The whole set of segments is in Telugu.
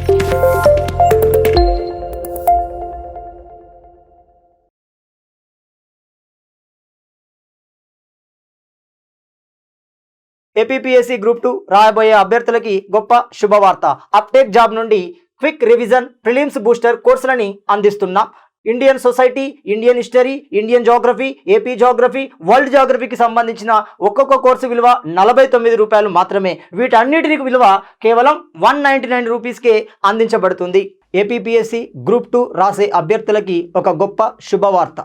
ఏపీపీఎస్సీ గ్రూప్ 2 రాయబోయే అభ్యర్థులకి గొప్ప శుభవార్త. అప్టేక్ జాబ్ నుండి క్విక్ రివిజన్ ప్రిలిమ్స్ బూస్టర్ కోర్సులని అందిస్తున్నాం. Indian society, Indian history, Indian geography, AP geography, world జోగ్రఫీకి సంబంధించిన ఒక్కొక్క కోర్సు విలువ 49 రూపాయలు మాత్రమే. వీటన్నిటికి విలువ కేవలం 199 రూపీస్కే అందించబడుతుంది. ఏపీపీఎస్సీ గ్రూప్ 2 రాసే అభ్యర్థులకి ఒక గొప్ప శుభవార్త.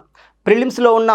ప్రిలిమ్స్లో ఉన్న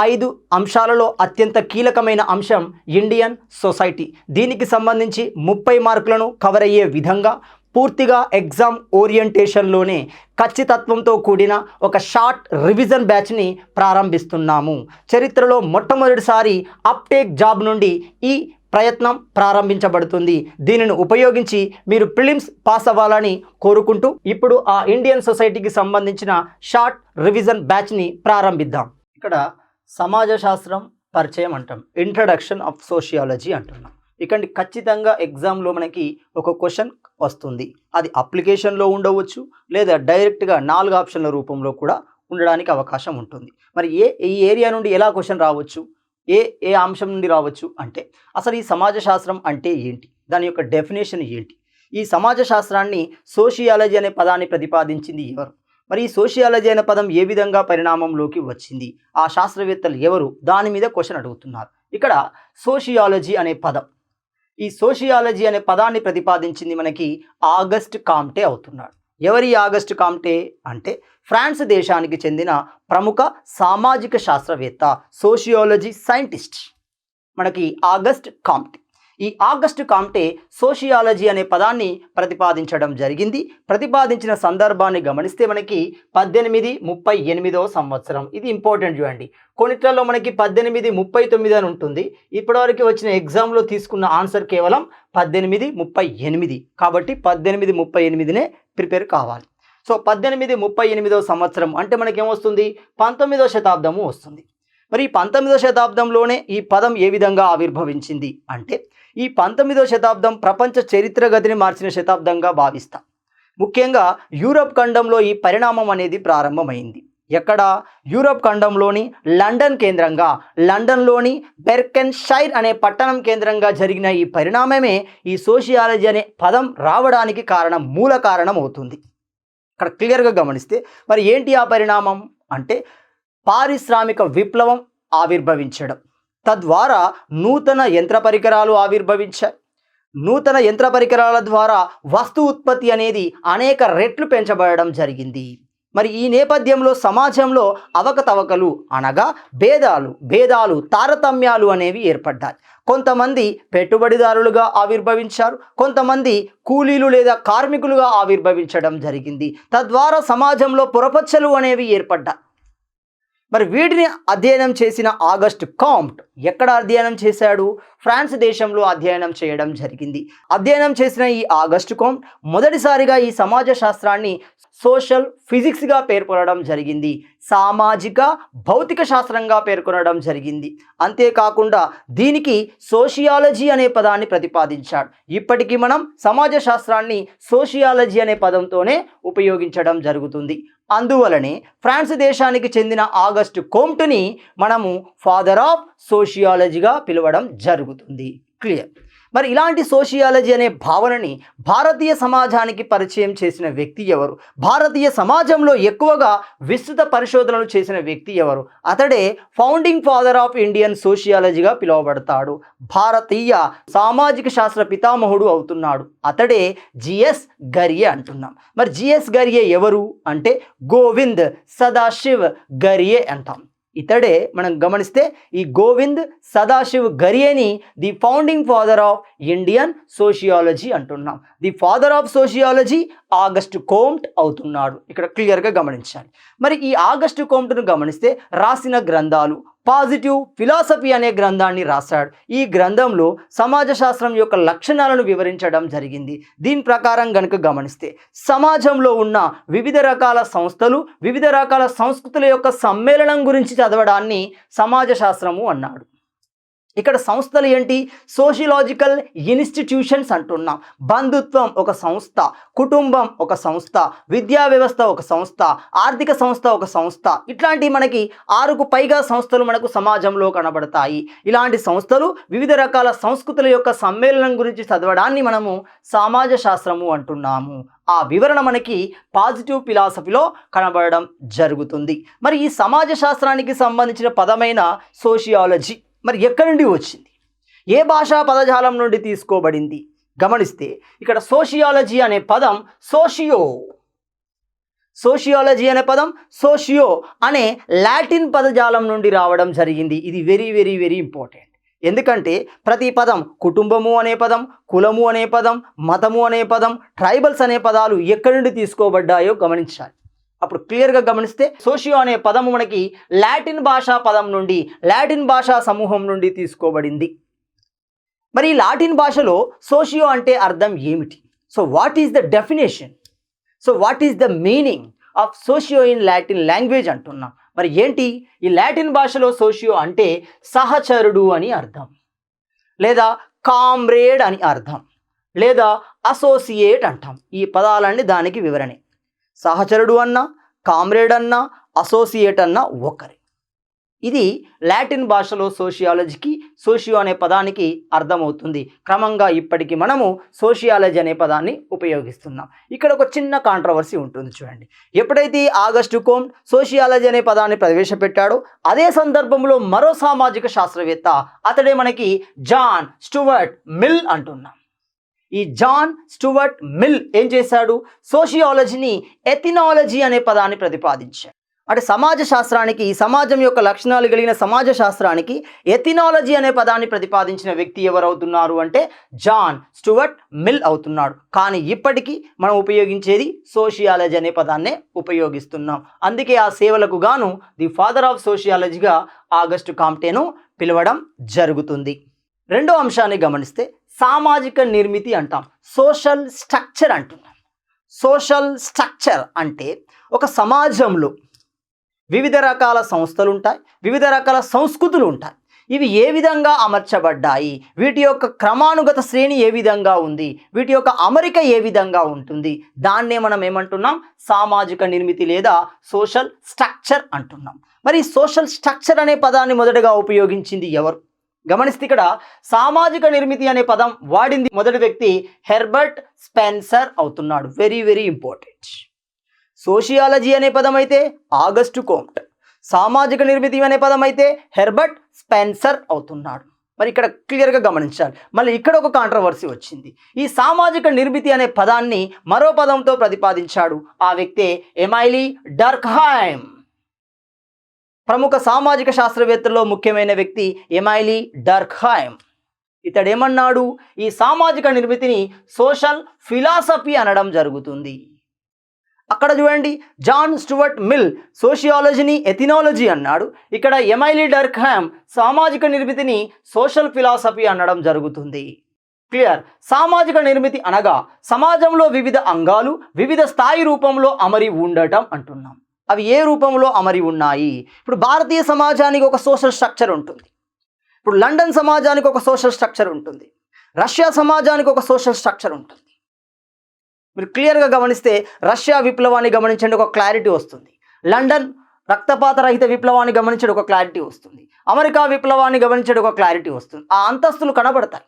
5 అంశాలలో అత్యంత కీలకమైన అంశం ఇండియన్ సొసైటీ. దీనికి సంబంధించి 30 మార్కులను కవర్ అయ్యే విధంగా పూర్తిగా ఎగ్జామ్ ఓరియంటేషన్లోనే ఖచ్చితత్వంతో కూడిన ఒక షార్ట్ రివిజన్ బ్యాచ్ని ప్రారంభిస్తున్నాము. చరిత్రలో మొట్టమొదటిసారి అప్టేక్ జాబ్ నుండి ఈ ప్రయత్నం ప్రారంభించబడుతుంది. దీనిని ఉపయోగించి మీరు ప్రిలిమ్స్ పాస్ అవ్వాలని కోరుకుంటూ ఇప్పుడు ఆ ఇండియన్ సొసైటీకి సంబంధించిన షార్ట్ రివిజన్ బ్యాచ్ని ప్రారంభిద్దాం. ఇక్కడ సమాజ శాస్త్రం పరిచయం అంటాం, ఇంట్రడక్షన్ ఆఫ్ సోషియాలజీ అంటున్నాం. ఇక్కడ ఖచ్చితంగా ఎగ్జామ్లో మనకి ఒక క్వశ్చన్ వస్తుంది. అది అప్లికేషన్లో ఉండవచ్చు, లేదా డైరెక్ట్గా 4 ఆప్షన్ల రూపంలో కూడా ఉండడానికి అవకాశం ఉంటుంది. మరి ఈ ఏరియా నుండి ఎలా క్వశ్చన్ రావచ్చు, ఏ అంశం నుండి రావచ్చు అంటే అసలు ఈ సమాజ శాస్త్రం అంటే ఏంటి, దాని యొక్క డెఫినేషన్ ఏంటి, ఈ సమాజ శాస్త్రాన్ని సోషియాలజీ అనే పదాన్ని ప్రతిపాదించింది ఎవరు, మరి ఈ సోషియాలజీ అనే పదం ఏ విధంగా పరిణామంలోకి వచ్చింది, ఆ శాస్త్రవేత్తలు ఎవరు, దాని మీద క్వశ్చన్ అడుగుతున్నారు. ఇక్కడ సోషియాలజీ అనే పదం, ఈ సోషియాలజీ అనే పదాన్ని ప్రతిపాదించింది మనకి ఆగస్ట్ కామ్టే అవుతున్నాడు. ఎవరి ఆగస్ట్ కామ్టే అంటే ఫ్రాన్స్ దేశానికి చెందిన ప్రముఖ సామాజిక శాస్త్రవేత్త, సోషియాలజీ సైంటిస్ట్ మనకి ఆగస్ట్ కామ్టే. ఈ ఆగస్ట్ కామ్టే సోషియాలజీ అనే పదాన్ని ప్రతిపాదించడం జరిగింది. ప్రతిపాదించిన సందర్భాన్ని గమనిస్తే మనకి 1838వ సంవత్సరం. ఇది ఇంపార్టెంట్ చూడండి. కొన్నిట్లలో మనకి 1839 అని ఉంటుంది. ఇప్పటివరకు వచ్చిన ఎగ్జామ్లో తీసుకున్న ఆన్సర్ కేవలం 1838. కాబట్టి 1838నే ప్రిపేర్ కావాలి. సో 1838వ సంవత్సరం అంటే మనకేమొస్తుంది, 19వ శతాబ్దము వస్తుంది. మరి 19వ శతాబ్దంలోనే ఈ పదం ఏ విధంగా ఆవిర్భవించింది అంటే ఈ 19వ శతాబ్దం ప్రపంచ చరిత్ర గతిని మార్చిన శతాబ్దంగా భావిస్తాం. ముఖ్యంగా యూరప్ ఖండంలో ఈ పరిణామం అనేది ప్రారంభమైంది. ఎక్కడ? యూరప్ ఖండంలోని లండన్ కేంద్రంగా, లండన్లోని బెర్కెన్షైర్ అనే పట్టణం కేంద్రంగా జరిగిన ఈ పరిణామమే ఈ సోషియాలజీ అనే పదం రావడానికి మూల కారణం అవుతుంది. ఇక్కడ క్లియర్గా గమనిస్తే మరి ఏంటి ఆ పరిణామం అంటే పారిశ్రామిక విప్లవం ఆవిర్భవించడం, తద్వారా నూతన యంత్ర పరికరాలు ఆవిర్భవించాయి. నూతన యంత్ర పరికరాల ద్వారా వస్తు ఉత్పత్తి అనేది అనేక రెట్లు పెంచబడడం జరిగింది. మరి ఈ నేపథ్యంలో సమాజంలో అవకతవకలు అనగా భేదాలు తారతమ్యాలు అనేవి ఏర్పడ్డాయి. కొంతమంది పెట్టుబడిదారులుగా ఆవిర్భవించారు, కొంతమంది కూలీలు లేదా కార్మికులుగా ఆవిర్భవించడం జరిగింది. తద్వారా సమాజంలో పొరపచ్చలు అనేవి ఏర్పడ్డాయి. మరి వీటిని అధ్యయనం చేసిన ఆగస్ట్ కామ్ట్ ఎక్కడ అధ్యయనం చేశాడు? ఫ్రాన్స్ దేశంలో అధ్యయనం చేయడం జరిగింది. అధ్యయనం చేసిన ఈ ఆగస్ట్ కామ్ట్ మొదటిసారిగా ఈ సమాజ శాస్త్రాన్ని సోషల్ ఫిజిక్స్గా పేర్కొనడం జరిగింది, సామాజిక భౌతిక శాస్త్రంగా పేర్కొనడం జరిగింది. అంతేకాకుండా దీనికి సోషియాలజీ అనే పదాన్ని ప్రతిపాదించాడు. ఇప్పటికీ మనం సమాజ శాస్త్రాన్ని సోషియాలజీ అనే పదంతోనే ఉపయోగించడం జరుగుతుంది. అందువలనే ఫ్రాన్స్ దేశానికి చెందిన ఆగస్ట్ కామ్ట్ని మనము ఫాదర్ ఆఫ్ సోషియాలజీగా పిలవడం జరుగుతుంది. క్లియర్. మరి ఇలాంటి సోషియాలజీ అనే భావనని భారతీయ సమాజానికి పరిచయం చేసిన వ్యక్తి ఎవరు? భారతీయ సమాజంలో ఎక్కువగా విస్తృత పరిశోధనలు చేసిన వ్యక్తి ఎవరు? అతడే ఫౌండింగ్ ఫాదర్ ఆఫ్ ఇండియన్ సోషియాలజీగా పిలువబడతాడు. భారతీయ సామాజిక శాస్త్ర పితామహుడు అవుతున్నాడు. అతడే జిఎస్ గరియే అంటున్నాం. మరి జిఎస్ గరియే ఎవరు అంటే గోవింద్ సదాశివ్ గరియే అంటాం. ఇతడే మనం గమనిస్తే ఈ గోవింద్ సదాశివ్ గరియేని the founding father of Indian sociology అంటున్నాం. The father of sociology Auguste Comte అవుతున్నాడు. ఇక్కడ క్లియర్గా గమనించాలి. మరి ఈ ఆగస్ట్ కామ్ట్ను గమనిస్తే రాసిన గ్రంథాలు, పాజిటివ్ ఫిలాసఫీ అనే గ్రంథాన్ని రాశాడు. ఈ గ్రంథంలో సమాజ శాస్త్రం యొక్క లక్షణాలను వివరించడం జరిగింది. దీని ప్రకారం గనుక గమనిస్తే సమాజంలో ఉన్న వివిధ రకాల సంస్థలు, వివిధ రకాల సంస్కృతుల యొక్క సమ్మేళనం గురించి చదవడాన్ని సమాజ శాస్త్రము అన్నాడు. ఇక్కడ సంస్థలు ఏంటి? సోషియలాజికల్ ఇన్స్టిట్యూషన్స్ అంటున్నాం. బంధుత్వం ఒక సంస్థ, కుటుంబం ఒక సంస్థ, విద్యా వ్యవస్థ ఒక సంస్థ, ఆర్థిక సంస్థ ఒక సంస్థ. ఇట్లాంటి మనకి 6కు పైగా సంస్థలు మనకు సమాజంలో కనబడతాయి. ఇలాంటి సంస్థలు వివిధ రకాల సంస్కృతుల యొక్క సమ్మేళనం గురించి చదవడాన్ని మనము సమాజ శాస్త్రము అంటున్నాము. ఆ వివరణ మనకి పాజిటివ్ ఫిలాసఫీలో కనబడడం జరుగుతుంది. మరి ఈ సమాజ శాస్త్రానికి సంబంధించిన పదమైన సోషియాలజీ మరి ఎక్కడి నుండి వచ్చింది? ఏ భాషా పదజాలం నుండి తీసుకోబడింది? గమనిస్తే ఇక్కడ సోషియాలజీ అనే పదం సోషియాలజీ అనే పదం సోషియో అనే లాటిన్ పదజాలం నుండి రావడం జరిగింది. ఇది వెరీ వెరీ వెరీ ఇంపార్టెంట్. ఎందుకంటే ప్రతి పదం కుటుంబము అనే పదం, కులము అనే పదం, మతము అనే పదం, ట్రైబల్స్ అనే పదాలు ఎక్కడి నుండి తీసుకోబడ్డాయో గమనించాలి. అప్పుడు క్లియర్గా గమనిస్తే సోషియో అనే పదము మనకి లాటిన్ భాషా పదం నుండి, లాటిన్ భాషా సమూహం నుండి తీసుకోబడింది. మరి ఈ లాటిన్ భాషలో సోషియో అంటే అర్థం ఏమిటి? So what is the definition? So what is the meaning of socio in Latin language అంటున్నాం. మరి ఏంటి ఈ లాటిన్ భాషలో సోషియో అంటే? సహచరుడు అని అర్థం, లేదా కామ్రేడ్ అని అర్థం, లేదా అసోసియేట్ అంటాం. ఈ పదాలన్నీ దానికి వివరణే. సహచరుడు అన్నా, కామ్రేడ్ అన్నా, అసోసియేట్ అన్నా ఒకరే. ఇది లాటిన్ భాషలో సోషియాలజీకి, సోషియో అనే పదానికి అర్థమవుతుంది. క్రమంగా ఇప్పటికీ మనము సోషియాలజీ అనే పదాన్ని ఉపయోగిస్తున్నాం. ఇక్కడ ఒక చిన్న కాంట్రవర్సీ ఉంటుంది చూడండి. ఎప్పుడైతే ఆగస్టు కోమ్ట్ సోషియాలజీ అనే పదాన్ని ప్రవేశపెట్టాడో అదే సందర్భంలో మరో సామాజిక శాస్త్రవేత్త, అతడే మనకి జాన్ స్టూవర్ట్ మిల్ అంటున్నాం. ఈ జాన్ స్టూవర్ట్ మిల్ ఏం చేశాడు? సోషియాలజీని ఎథినాలజీ అనే పదాన్ని ప్రతిపాదించాడు. అంటే సమాజ శాస్త్రానికి, సమాజం యొక్క లక్షణాలు కలిగిన సమాజ శాస్త్రానికి ఎథినాలజీ అనే పదాన్ని ప్రతిపాదించిన వ్యక్తి ఎవరవుతున్నారు అంటే జాన్ స్టూవర్ట్ మిల్ అవుతున్నాడు. కానీ ఇప్పటికీ మనం ఉపయోగించేది సోషియాలజీ అనే పదాన్నే ఉపయోగిస్తున్నాం. అందుకే ఆ సేవలకు గాను ది ఫాదర్ ఆఫ్ సోషియాలజీగా ఆగస్టు కామ్టేను పిలవడం జరుగుతుంది. రెండో అంశాన్ని గమనిస్తే సామాజిక నిర్మితి అంటాం, సోషల్ స్ట్రక్చర్ అంటున్నాం. సోషల్ స్ట్రక్చర్ అంటే ఒక సమాజంలో వివిధ రకాల సంస్థలు ఉంటాయి, వివిధ రకాల సంస్కృతులు ఉంటాయి. ఇవి ఏ విధంగా అమర్చబడ్డాయి, వీటి యొక్క క్రమానుగత శ్రేణి ఏ విధంగా ఉంది, వీటి యొక్క అమరిక ఏ విధంగా ఉంటుంది, దాన్నే మనం ఏమంటున్నాం? సామాజిక నిర్మితి లేదా సోషల్ స్ట్రక్చర్ అంటున్నాం. మరి సోషల్ స్ట్రక్చర్ అనే పదాన్ని మొదటగా ఉపయోగించింది ఎవరు? గమనిస్తే ఇక్కడ సామాజిక నిర్మితి అనే పదం వాడింది మొదటి వ్యక్తి హెర్బర్ట్ స్పెన్సర్ అవుతున్నాడు. Very very important. సోషియాలజీ అనే పదం అయితే ఆగస్టు కోమ్ట్, సామాజిక నిర్మితి అనే పదం అయితే హెర్బర్ట్ స్పెన్సర్ అవుతున్నాడు. మరి ఇక్కడ క్లియర్గా గమనించాలి. మళ్ళీ ఇక్కడ ఒక కాంట్రవర్సీ వచ్చింది. ఈ సామాజిక నిర్మితి అనే పదాన్ని మరో పదంతో ప్రతిపాదించాడు. ఆ వ్యక్తే ఎమైలీ డర్క్హైమ్. ప్రముఖ సామాజిక శాస్త్రవేత్తల్లో ముఖ్యమైన వ్యక్తి ఎమైలీ డర్క్హైమ్. ఇతడేమన్నాడు? ఈ సామాజిక నిర్మితిని సోషల్ ఫిలాసఫీ అనడం జరుగుతుంది. అక్కడ చూడండి, జాన్ స్టూవర్ట్ మిల్ సోషియాలజీని ఎథినాలజీ అన్నాడు. ఇక్కడ ఎమైలీ డర్క్హైమ్ సామాజిక నిర్మితిని సోషల్ ఫిలాసఫీ అనడం జరుగుతుంది. క్లియర్. సామాజిక నిర్మితి అనగా సమాజంలో వివిధ అంగాలు వివిధ స్థాయి రూపంలో అమరి ఉండటం అంటున్నాం. అవి ఏ రూపంలో అమరి ఉన్నాయి? ఇప్పుడు భారతీయ సమాజానికి ఒక సోషల్ స్ట్రక్చర్ ఉంటుంది. ఇప్పుడు లండన్ సమాజానికి ఒక సోషల్ స్ట్రక్చర్ ఉంటుంది. రష్యా సమాజానికి ఒక సోషల్ స్ట్రక్చర్ ఉంటుంది. మీరు క్లియర్గా గమనిస్తే రష్యా విప్లవాన్ని గమనించండి, ఒక క్లారిటీ వస్తుంది. లండన్ రక్తపాత రహిత విప్లవాన్ని గమనించడం ఒక క్లారిటీ వస్తుంది. అమెరికా విప్లవాన్ని గమనించడం ఒక క్లారిటీ వస్తుంది. ఆ అంతస్తులు కనబడతాయి.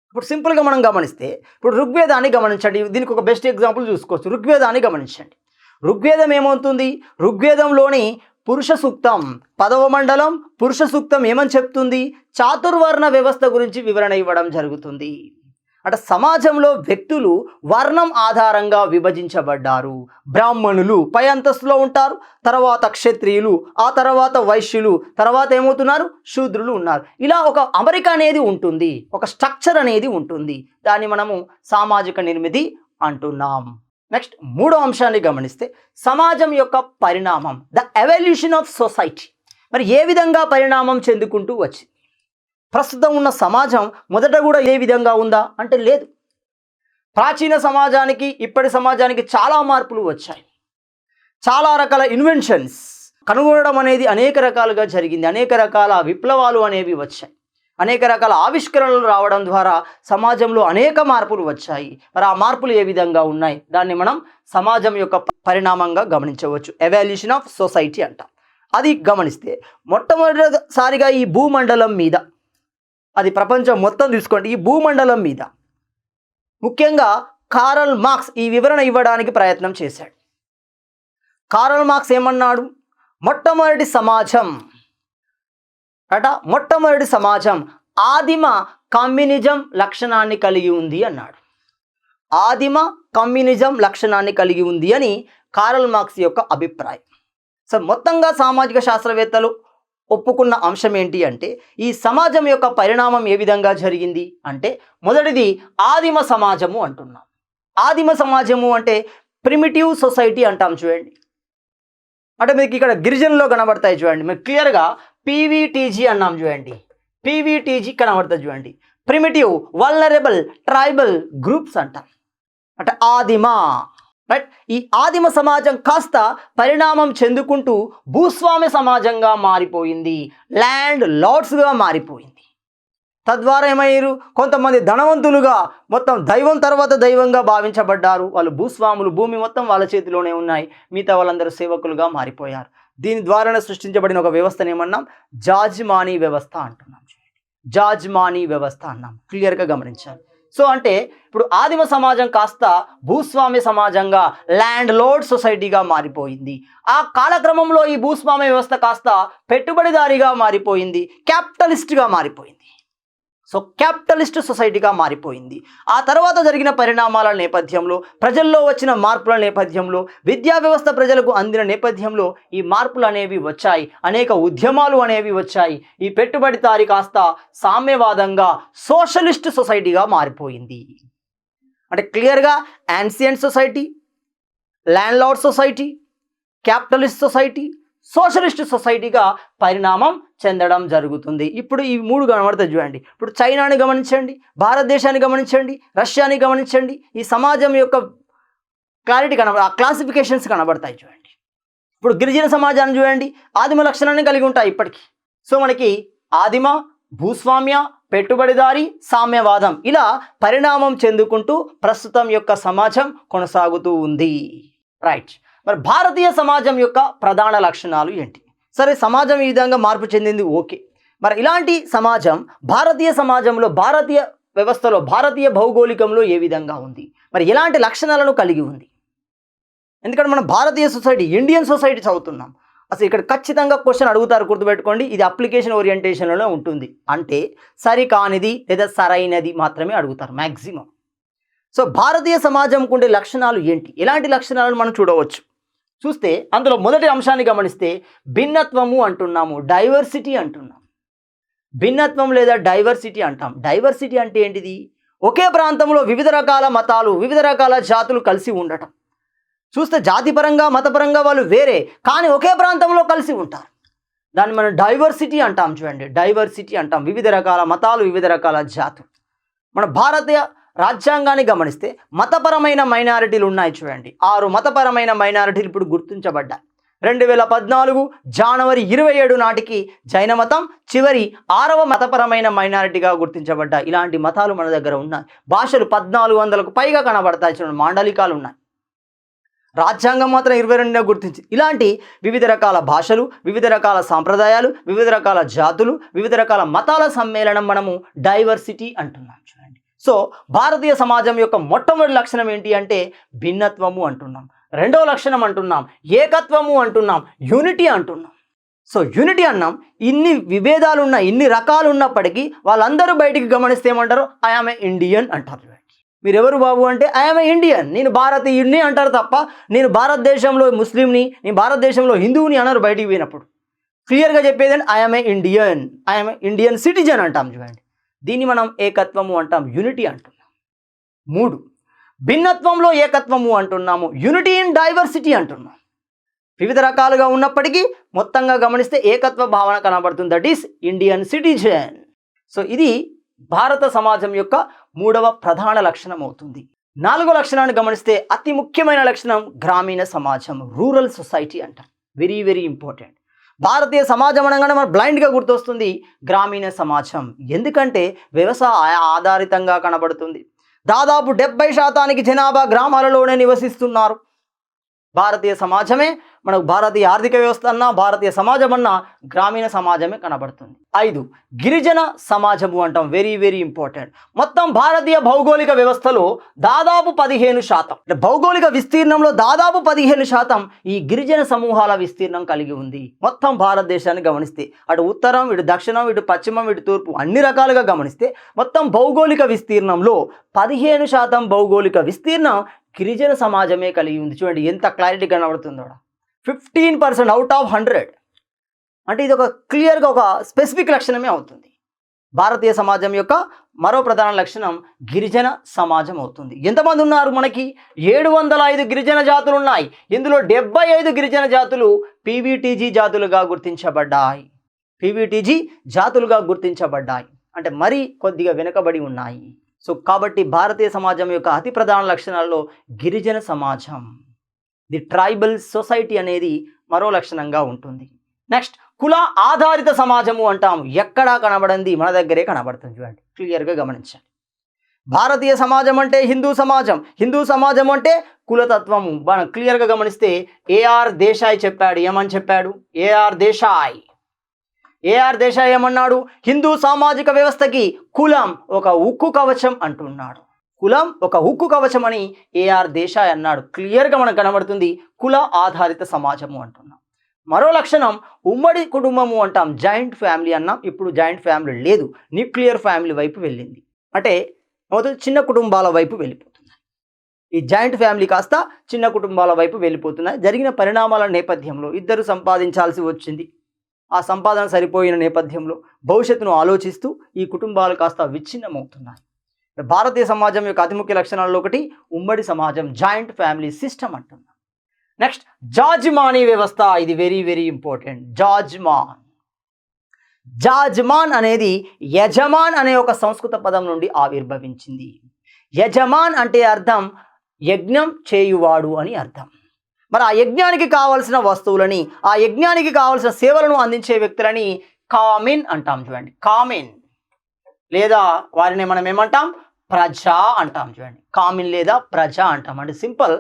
ఇప్పుడు సింపుల్గా మనం గమనిస్తే ఇప్పుడు ఋగ్వేదాన్ని గమనించండి. దీనికి ఒక బెస్ట్ ఎగ్జాంపుల్ చూసుకోవచ్చు. ఋగ్వేదాన్ని గమనించండి. ఋగ్వేదం ఏమవుతుంది? ఋగ్వేదంలోని పురుష సూక్తం 10వ మండలం పురుష సూక్తం ఏమని చెప్తుంది? చాతుర్వర్ణ వ్యవస్థ గురించి వివరణ ఇవ్వడం జరుగుతుంది. అంటే సమాజంలో వ్యక్తులు వర్ణం ఆధారంగా విభజించబడ్డారు. బ్రాహ్మణులు పై అంతస్తులో ఉంటారు, తర్వాత క్షత్రియులు, ఆ తర్వాత వైశ్యులు, తర్వాత ఏమవుతున్నారు? శూద్రులు ఉన్నారు. ఇలా ఒక అమరిక అనేది ఉంటుంది, ఒక స్ట్రక్చర్ అనేది ఉంటుంది. దాన్ని మనము సామాజిక నిర్మితి అంటున్నాం. నెక్స్ట్ మూడో అంశాన్ని గమనిస్తే సమాజం యొక్క పరిణామం, ద ఎవల్యూషన్ ఆఫ్ సొసైటీ. మరి ఏ విధంగా పరిణామం చెందుకుంటూ వచ్చింది? ప్రస్తుతం ఉన్న సమాజం మొదట కూడా ఏ విధంగా ఉందా అంటే లేదు. ప్రాచీన సమాజానికి ఇప్పటి సమాజానికి చాలా మార్పులు వచ్చాయి. చాలా రకాల ఇన్వెన్షన్స్, కనుగొనడం అనేది అనేక రకాలుగా జరిగింది. అనేక రకాల విప్లవాలు అనేవి వచ్చాయి. అనేక రకాల ఆవిష్కరణలు రావడం ద్వారా సమాజంలో అనేక మార్పులు వచ్చాయి. మరి ఆ మార్పులు ఏ విధంగా ఉన్నాయి, దాన్ని మనం సమాజం యొక్క పరిణామంగా గమనించవచ్చు. ఎవాల్యూషన్ ఆఫ్ సొసైటీ అంటాం. అది గమనిస్తే మొట్టమొదటిసారిగా ఈ భూమండలం మీద, అది ప్రపంచం మొత్తం తీసుకోండి, ఈ భూమండలం మీద ముఖ్యంగా కార్ల్ మార్క్స్ ఈ వివరణ ఇవ్వడానికి ప్రయత్నం చేశాడు. కార్ల్ మార్క్స్ ఏమన్నాడు? మొట్టమొదటి సమాజం ఆదిమ కమ్యూనిజం లక్షణాన్ని కలిగి ఉంది అన్నాడు. ఆదిమ కమ్యూనిజం లక్షణాన్ని కలిగి ఉంది అని కార్ల్ మార్క్స్ యొక్క అభిప్రాయం. సో మొత్తంగా సామాజిక శాస్త్రవేత్తలు ఒప్పుకున్న అంశం ఏంటి అంటే, ఈ సమాజం యొక్క పరిణామం ఏ విధంగా జరిగింది అంటే, మొదటిది ఆదిమ సమాజము అంటున్నాం. ఆదిమ సమాజము అంటే ప్రిమిటివ్ సొసైటీ అంటాం. చూడండి, అంటే మీకు ఇక్కడ గిరిజనులో కనబడతాయి చూడండి, మీకు క్లియర్గా పీవీటీజీ అన్నాం. చూడండి, పీవీటీజీ కనబడుతుంది చూడండి, ప్రిమిటివ్ వల్నరబుల్ ట్రైబల్ గ్రూప్స్ అంటాం. అంటే ఆదిమ, రైట్. ఈ ఆదిమ సమాజం కాస్త పరిణామం చెందుకుంటూ భూస్వామ్య సమాజంగా మారిపోయింది, ల్యాండ్ లార్డ్స్గా మారిపోయింది. తద్వారా ఏమయ్యారు? కొంతమంది ధనవంతులుగా మొత్తం దైవం తర్వాత దైవంగా భావించబడ్డారు. వాళ్ళు భూస్వాములు, భూమి మొత్తం వాళ్ళ చేతిలోనే ఉన్నాయి. మిగతా వాళ్ళందరూ సేవకులుగా మారిపోయారు. దీని ద్వారానే సృష్టించబడిన ఒక వ్యవస్థను ఏమన్నాం? జాజ్మానీ వ్యవస్థ అంటున్నాం. జాజ్మానీ వ్యవస్థ అన్నాం. క్లియర్గా గమనించాలి. సో అంటే ఇప్పుడు ఆదిమ సమాజం కాస్త భూస్వామ్య సమాజంగా, ల్యాండ్ లోడ్ సొసైటీగా మారిపోయింది. ఆ కాలక్రమంలో ఈ భూస్వామ్య వ్యవస్థ కాస్త పెట్టుబడిదారీగా మారిపోయింది, క్యాపిటలిస్ట్గా మారిపోయింది. సో క్యాపిటలిస్ట్ సొసైటీగా మారిపోయింది. ఆ తర్వాత జరిగిన పరిణామాల నేపథ్యంలో, ప్రజల్లో వచ్చిన మార్పుల నేపథ్యంలో, విద్యా వ్యవస్థ ప్రజలకు అందిన నేపథ్యంలో ఈ మార్పులు అనేవి వచ్చాయి. అనేక ఉద్యమాలు అనేవి వచ్చాయి. ఈ పెట్టుబడిదారీ కాస్త సామ్యవాదంగా, సోషలిస్ట్ సొసైటీగా మారిపోయింది. అంటే క్లియర్గా ancient society, landlord society, capitalist society, socialist సొసైటీగా పరిణామం చెందడం జరుగుతుంది. ఇప్పుడు ఈ మూడు కనబడుతుంది చూడండి. ఇప్పుడు చైనాని గమనించండి, భారతదేశాన్ని గమనించండి, రష్యాని గమనించండి. ఈ సమాజం యొక్క క్లారిటీ ఆ క్లాసిఫికేషన్స్ కనబడతాయి చూడండి. ఇప్పుడు గిరిజన సమాజాన్ని చూడండి, ఆదిమ లక్షణాన్ని కలిగి ఉంటాయి ఇప్పటికీ. సో మనకి ఆదిమ, భూస్వామ్య, పెట్టుబడిదారీ, సామ్యవాదం ఇలా పరిణామం చెందుకుంటూ ప్రస్తుతం యొక్క సమాజం కొనసాగుతూ ఉంది. రైట్. మరి భారతీయ సమాజం యొక్క ప్రధాన లక్షణాలు ఏంటి? సరే, సమాజం ఈ విధంగా మార్పు చెందింది, ఓకే. మరి ఇలాంటి సమాజం భారతీయ సమాజంలో, భారతీయ వ్యవస్థలో, భారతీయ భౌగోళికంలో ఏ విధంగా ఉంది, మరి ఎలాంటి లక్షణాలను కలిగి ఉంది? ఎందుకంటే మనం భారతీయ సొసైటీ, ఇండియన్ సొసైటీ చదువుతున్నాం. అసలు ఇక్కడ ఖచ్చితంగా క్వశ్చన్ అడుగుతారు, గుర్తుపెట్టుకోండి. ఇది అప్లికేషన్ ఓరియంటేషన్లోనే ఉంటుంది. అంటే సరికానిది లేదా సరైనది మాత్రమే అడుగుతారు మ్యాక్సిమం. సో భారతీయ సమాజంకు ఉండే లక్షణాలు ఏంటి, ఎలాంటి లక్షణాలను మనం చూడవచ్చు? చూస్తే అందులో మొదటి అంశాన్ని గమనిస్తే భిన్నత్వము అంటున్నాము, డైవర్సిటీ అంటున్నాం. భిన్నత్వం లేదా డైవర్సిటీ అంటాం. డైవర్సిటీ అంటే ఏంటిది? ఒకే ప్రాంతంలో వివిధ రకాల మతాలు, వివిధ రకాల జాతులు కలిసి ఉండటం. చూస్తే జాతిపరంగా, మతపరంగా వాళ్ళు వేరే, కానీ ఒకే ప్రాంతంలో కలిసి ఉంటారు. దాన్ని మనం డైవర్సిటీ అంటాం. చూడండి, డైవర్సిటీ అంటాం. వివిధ రకాల మతాలు, వివిధ రకాల జాతులు. మన భారతీయ రాజ్యాంగాన్ని గమనిస్తే మతపరమైన మైనారిటీలు ఉన్నాయి. చూడండి, 6 మతపరమైన మైనారిటీలు ఇప్పుడు గుర్తించబడ్డాయి. 2014 జనవరి 27 నాటికి జైన మతం చివరి 6వ మతపరమైన మైనారిటీగా గుర్తించబడ్డాయి. ఇలాంటి మతాలు మన దగ్గర ఉన్నాయి. భాషలు 1400కు పైగా కనబడతాయి. చూడండి, మాండలికాలు ఉన్నాయి. రాజ్యాంగం మాత్రం 22 గుర్తించి. ఇలాంటి వివిధ రకాల భాషలు, వివిధ రకాల సాంప్రదాయాలు, వివిధ రకాల జాతులు, వివిధ రకాల మతాల సమ్మేళనం మనము డైవర్సిటీ అంటున్నాం. చూడండి, సో భారతీయ సమాజం యొక్క మొట్టమొదటి లక్షణం ఏంటి అంటే భిన్నత్వము అంటున్నాం. రెండవ లక్షణం అంటున్నాం ఏకత్వము అంటున్నాం, యూనిటీ అంటున్నాం. సో యూనిటీ అన్నాం. ఇన్ని విభేదాలు ఉన్న, ఇన్ని రకాలు ఉన్నప్పటికీ వాళ్ళందరూ బయటికి గమనిస్తే ఏమంటారు? ఐఆమ్ ఏ ఇండియన్ అంటారు. మీరు ఎవరు బాబు అంటే ఐఆమ్ ఏ ఇండియన్, నేను భారతీయుడిని అంటారు తప్ప నేను భారతదేశంలో ముస్లింని, నేను భారతదేశంలో హిందువుని అన్నారు బయటికి పోయినప్పుడు. క్లియర్గా చెప్పేది I am a Indian, I am a Indian citizen అంటాం. చూడండి, దీన్ని మనం ఏకత్వము అంటాం, యూనిటీ అంటున్నాం. 3 భిన్నత్వంలో ఏకత్వము అంటున్నాము, యూనిటీ ఇన్ డైవర్సిటీ అంటున్నాం. వివిధ రకాలుగా ఉన్నప్పటికీ మొత్తంగా గమనిస్తే ఏకత్వ భావన కనబడుతుంది. That is Indian citizen. So ఇది భారత సమాజం యొక్క 3వ ప్రధాన లక్షణం అవుతుంది. 4వ లక్షణాన్ని గమనిస్తే అతి ముఖ్యమైన లక్షణం గ్రామీణ సమాజం, రూరల్ సొసైటీ అంటాం. Very very important. భారతీయ సమాజం అనగానే మన బ్లైండ్గా గుర్తొస్తుంది గ్రామీణ సమాజం. ఎందుకంటే వ్యవసాయ ఆధారితంగా కనబడుతుంది. దాదాపు 70% జనాభా గ్రామాలలోనే నివసిస్తున్నారు. భారతీయ సమాజమే మనకు భారతీయ ఆర్థిక వ్యవస్థ అన్నా భారతీయ సమాజం అన్నా గ్రామీణ సమాజమే కనబడుతుంది. 5 గిరిజన సమాజము అంటాం. Very very important. మొత్తం భారతీయ భౌగోళిక వ్యవస్థలో దాదాపు 15%, అంటే భౌగోళిక విస్తీర్ణంలో దాదాపు 15% ఈ గిరిజన సమూహాల విస్తీర్ణం కలిగి ఉంది. మొత్తం భారతదేశాన్ని గమనిస్తే అటు ఉత్తరం, ఇటు దక్షిణం, ఇటు పశ్చిమం, ఇటు తూర్పు అన్ని రకాలుగా గమనిస్తే మొత్తం భౌగోళిక విస్తీర్ణంలో 15% భౌగోళిక విస్తీర్ణం గిరిజన సమాజమే కలిగి ఉంది. చూడండి ఎంత క్లారిటీ కనబడుతుందో. 15% అవుట్ ఆఫ్ 100 అంటే ఇది ఒక క్లియర్గా ఒక స్పెసిఫిక్ లక్షణమే అవుతుంది. భారతీయ సమాజం యొక్క మరో ప్రధాన లక్షణం గిరిజన సమాజం అవుతుంది. ఎంతమంది ఉన్నారు? మనకి 705 గిరిజన జాతులు ఉన్నాయి. ఇందులో 75 గిరిజన జాతులు పీవీటీజీ జాతులుగా గుర్తించబడ్డాయి. పీవీటీజీ జాతులుగా గుర్తించబడ్డాయి అంటే మరీ కొద్దిగా వెనుకబడి ఉన్నాయి. సో కాబట్టి భారతీయ సమాజం యొక్క అతి ప్రధాన లక్షణాల్లో గిరిజన సమాజం, ది ట్రైబల్ సొసైటీ అనేది మరో లక్షణంగా ఉంటుంది. నెక్స్ట్ కుల ఆధారిత సమాజము అంటాము. ఎక్కడా కనబడింది మన దగ్గరే కనబడుతుంది. చూడండి క్లియర్గా గమనించండి. భారతీయ సమాజం అంటే హిందూ సమాజం, హిందూ సమాజం అంటే కులతత్వము. మనం క్లియర్గా గమనిస్తే ఏఆర్ దేశాయ్ చెప్పాడు. ఏమని చెప్పాడు? ఏఆర్ దేశాయ్ ఏమన్నాడు? హిందూ సామాజిక వ్యవస్థకి కులం ఒక ఉక్కు కవచం అంటున్నాడు. కులం ఒక ఉక్కు కవచం అని ఏఆర్ దేశాయ్ అన్నాడు. క్లియర్గా మనకు కనబడుతుంది కుల ఆధారిత సమాజము అంటున్నాం. మరో లక్షణం ఉమ్మడి కుటుంబము అంటాం. జాయింట్ ఫ్యామిలీ అన్నాం. ఇప్పుడు జాయింట్ ఫ్యామిలీ లేదు, న్యూక్లియర్ ఫ్యామిలీ వైపు వెళ్ళింది. అంటే మొదటి చిన్న కుటుంబాల వైపు వెళ్ళిపోతున్నాయి. ఈ జాయింట్ ఫ్యామిలీ కాస్త చిన్న కుటుంబాల వైపు వెళ్ళిపోతున్నాయి. జరిగిన పరిణామాల నేపథ్యంలో ఇద్దరు సంపాదించాల్సి వచ్చింది. ఆ సంపాదన సరిపోయిన నేపథ్యంలో భవిష్యత్తును ఆలోచిస్తూ ఈ కుటుంబాలు కాస్త విచ్ఛిన్నమవుతున్నాయి. భారతీయ సమాజం యొక్క అతి ముఖ్య లక్షణాల్లో ఒకటి ఉమ్మడి సమాజం, జాయింట్ ఫ్యామిలీ సిస్టమ్ అంటున్నాం. నెక్స్ట్ జాజ్మానీ వ్యవస్థ. ఇది వెరీ వెరీ ఇంపార్టెంట్. జాజ్మాన్ అనేది యజమాన్ అనే ఒక సంస్కృత పదం నుండి ఆవిర్భవించింది. యజమాన్ అంటే అర్థం యజ్ఞం చేయువాడు అని అర్థం. మరి ఆ యజ్ఞానికి కావలసిన వస్తువులని, ఆ యజ్ఞానికి కావలసిన సేవలను అందించే వ్యక్తులని కామిన్ అంటాం. చూడండి కామిన్, లేదా వారిని మనం ఏమంటాం? ప్రజ అంటాం. చూడండి కామిన్ లేదా ప్రజ అంటాం. అంటే సింపుల్,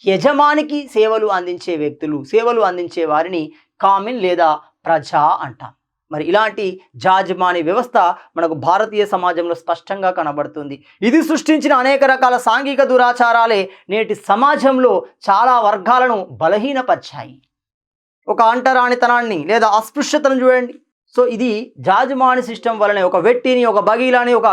యజమానికి సేవలు అందించే వ్యక్తులు, సేవలు అందించే వారిని కామిన్ లేదా ప్రజ అంటాం. మరి ఇలాంటి జాజ్మానీ వ్యవస్థ మనకు భారతీయ సమాజంలో స్పష్టంగా కనబడుతుంది. ఇది సృష్టించిన అనేక రకాల సాంఘిక దురాచారాలే నేటి సమాజంలో చాలా వర్గాలను బలహీనపరిచాయి. ఒక అంటరానితనాన్ని లేదా అస్పృశ్యతను చూడండి. సో ఇది జాజ్మానీ సిస్టమ్ వలనే ఒక వెట్టిని, ఒక బగీలాని, ఒక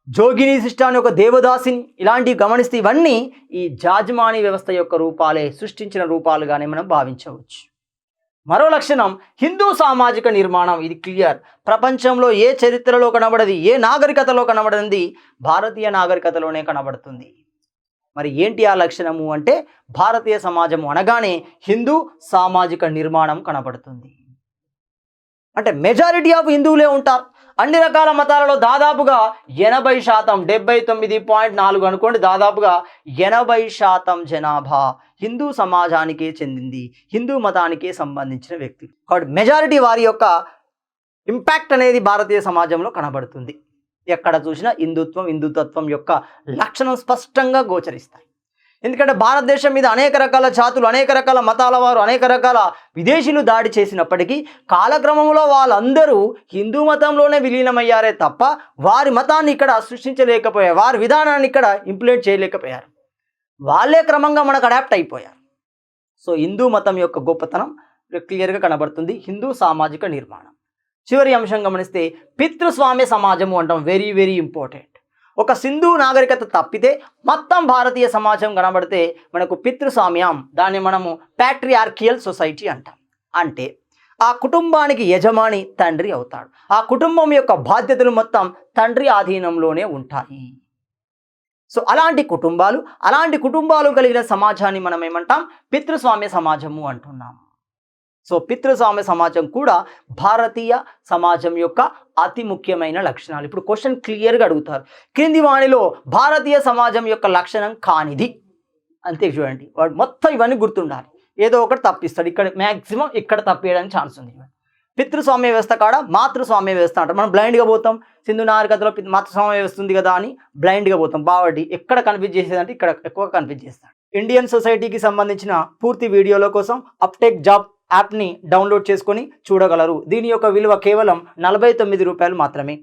జోగిని సిస్టాన్ని, ఒక దేవదాసిని ఇలాంటివి గమనిస్తే ఇవన్నీ ఈ జాజ్మానీ వ్యవస్థ యొక్క రూపాలే, సృష్టించిన రూపాలుగానే మనం భావించవచ్చు. మరో లక్షణం హిందూ సామాజిక నిర్మాణం. ఇది క్లియర్. ప్రపంచంలో ఏ చరిత్రలో కనబడది, ఏ నాగరికతలో కనబడింది, భారతీయ నాగరికతలోనే కనబడుతుంది. మరి ఏంటి ఆ లక్షణము అంటే భారతీయ సమాజము అనగానే హిందూ సామాజిక నిర్మాణం కనబడుతుంది. అంటే మెజారిటీ ఆఫ్ హిందువులే ఉంటారు. అన్ని రకాల మతాలలో దాదాపుగా 80%, 79.4 అనుకోండి, దాదాపుగా 80% జనాభా హిందూ సమాజానికే చెందింది, హిందూ మతానికే సంబంధించిన వ్యక్తులు. కాబట్టి మెజారిటీ వారి యొక్క ఇంపాక్ట్ అనేది భారతీయ సమాజంలో కనబడుతుంది. ఎక్కడ చూసినా హిందుత్వం యొక్క లక్షణం స్పష్టంగా గోచరిస్తాయి. ఎందుకంటే భారతదేశం మీద అనేక రకాల జాతులు, అనేక రకాల మతాల వారు, అనేక రకాల విదేశీయులు దాడి చేసినప్పటికీ కాలక్రమంలో వాళ్ళందరూ హిందూ మతంలోనే విలీనమయ్యారే తప్ప వారి మతాన్ని ఇక్కడ సృష్టించలేకపోయారు, వారి విధానాన్ని ఇక్కడ ఇంప్లిమెంట్ చేయలేకపోయారు. వాళ్ళే క్రమంగా మనకు అడాప్ట్ అయిపోయారు. సో హిందూ మతం యొక్క గొప్పతనం క్లియర్గా కనబడుతుంది. హిందూ సామాజిక నిర్మాణం. చివరి అంశం గమనిస్తే పితృస్వామ్య సమాజము అంటాం. Very very important. ఒక సింధు నాగరికత తప్పితే మొత్తం భారతీయ సమాజం కనబడితే మనకు పితృస్వామ్యం, దాన్ని మనము ప్యాట్రియార్కియల్ సొసైటీ అంటాం. అంటే ఆ కుటుంబానికి యజమాని తండ్రి అవుతాడు. ఆ కుటుంబం యొక్క బాధ్యతలు మొత్తం తండ్రి ఆధీనంలోనే ఉంటాయి. సో అలాంటి కుటుంబాలు కలిగిన సమాజాన్ని మనం ఏమంటాం? పితృస్వామ్య సమాజము అంటున్నాము. సో పితృస్వామ్య సమాజం కూడా భారతీయ సమాజం యొక్క అతి ముఖ్యమైన లక్షణాలు. ఇప్పుడు క్వశ్చన్ క్లియర్గా అడుగుతారు, క్రింది వాణిలో భారతీయ సమాజం యొక్క లక్షణం కానిది. అంతే చూడండి, వాడు మొత్తం ఇవన్నీ గుర్తుండాలి. ఏదో ఒకటి తప్పిస్తాడు. ఇక్కడ మ్యాక్సిమం ఇక్కడ తప్పేయడానికి ఛాన్స్ ఉంది. పితృస్వామ్య వ్యవస్థ కాడ మాతృస్వామ్య వ్యవస్థ అంటారు. మనం బ్లైండ్గా పోతాం, సింధు నాగరికతలో మాతృస్వామ్య వ్యవస్థ ఉంది కదా అని బ్లైండ్గా పోతాం. బావడి ఎక్కడ కన్ఫ్యూజ్ చేసేదంటే ఇక్కడ ఎక్కువ కన్ఫ్యూజ్ చేస్తాడు. ఇండియన్ సొసైటీకి సంబంధించిన పూర్తి వీడియోల కోసం అప్టేక్ జాబ్ యాప్ని డౌన్లోడ్ చేసుకొని చూడగలరు. దీని యొక్క విలువ కేవలం 49 రూపాయలు మాత్రమే.